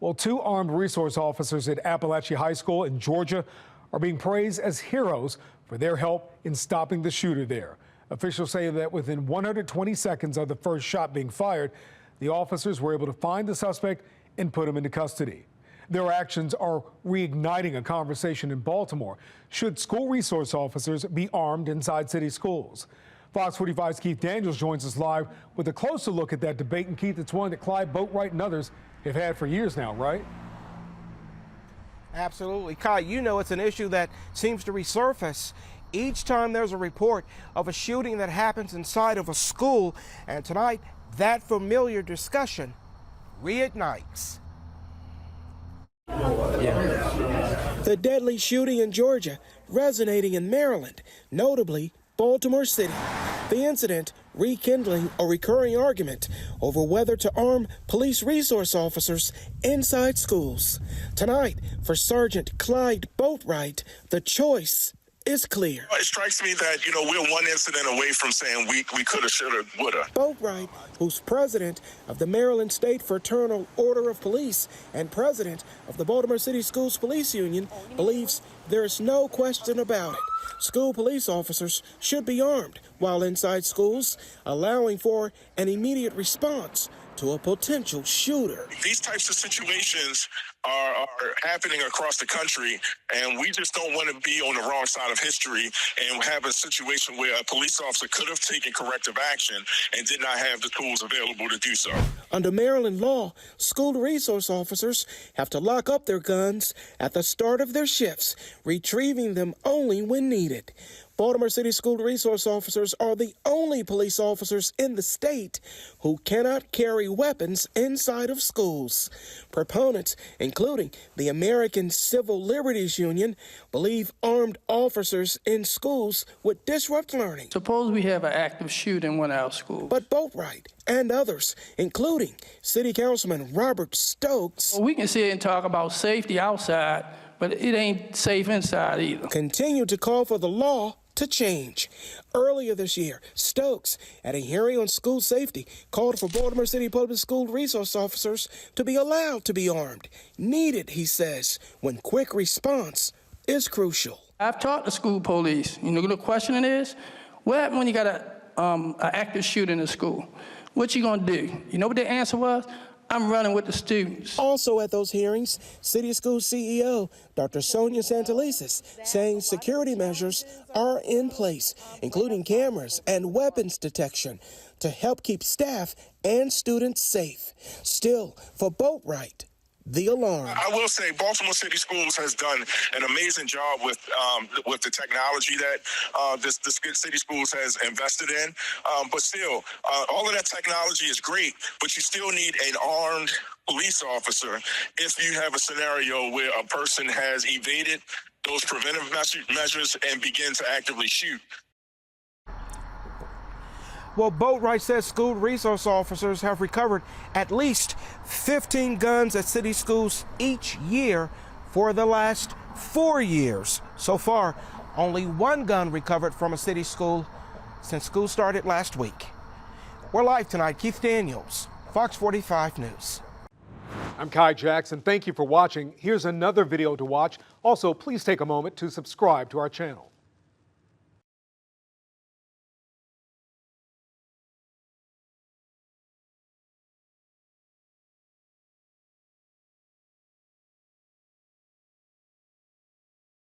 Well, two armed resource officers at Appalachia High School in Georgia are being praised as heroes for their help in stopping the shooter there. Officials say that within 120 seconds of the first shot being fired, the officers were able to find the suspect and put him into custody. Their actions are reigniting a conversation in Baltimore. Should school resource officers be armed inside city schools? Fox 45's Keith Daniels joins us live with a closer look at that debate. And Keith, it's one that Clyde, Boatwright, and others have had for years now, right? Absolutely. Kai, you know it's an issue that seems to resurface each time there's a report of a shooting that happens inside of a school. And tonight, that familiar discussion reignites. The deadly shooting in Georgia resonating in Maryland, notably Baltimore City. The incident rekindling a recurring argument over whether to arm police resource officers inside schools. Tonight, for Sergeant Clyde Boatwright, the choice is clear. It strikes me that, we're one incident away from saying we coulda, shoulda, woulda. Boatwright, who's president of the Maryland State Fraternal Order of Police and president of the Baltimore City Schools Police Union, believes there's no question about it. School police officers should be armed while inside schools, allowing for an immediate response to a potential shooter. These types of situations are happening across the country, and we just don't want to be on the wrong side of history and have a situation where a police officer could have taken corrective action and did not have the tools available to do so. Under Maryland law, school resource officers have to lock up their guns at the start of their shifts, retrieving them only when needed. Baltimore City school resource officers are the only police officers in the state who cannot carry weapons inside of schools. Proponents, including the American Civil Liberties Union, believe armed officers in schools would disrupt learning. Suppose we have an active shooting in one of our schools. But Boatwright and others, including City Councilman Robert Stokes, well, we can sit and talk about safety outside, but it ain't safe inside either. Continue to call for the law to change. Earlier this year, Stokes, at a hearing on school safety, called for Baltimore City Public School resource officers to be allowed to be armed. Needed, he says, when quick response is crucial. I've talked to school police. The question is, what happens when you got an active shooter in the school? What you gonna do? You know what the answer was? I'm running with the students. Also at those hearings, City School CEO Dr. Sonia Santelises saying security measures are in place, including cameras and weapons detection to help keep staff and students safe. Still, for Boatwright, the alarm. I will say Baltimore City Schools has done an amazing job with the technology that this city schools has invested in. But still, all of that technology is great, but you still need an armed police officer if you have a scenario where a person has evaded those preventive measures and begin to actively shoot. Well, Boatwright says school resource officers have recovered at least 15 guns at city schools each year for the last 4 years. So far, only one gun recovered from a city school since school started last week. We're live tonight. Keith Daniels, Fox 45 News. I'm Kai Jackson. Thank you for watching. Here's another video to watch. Also, please take a moment to subscribe to our channel.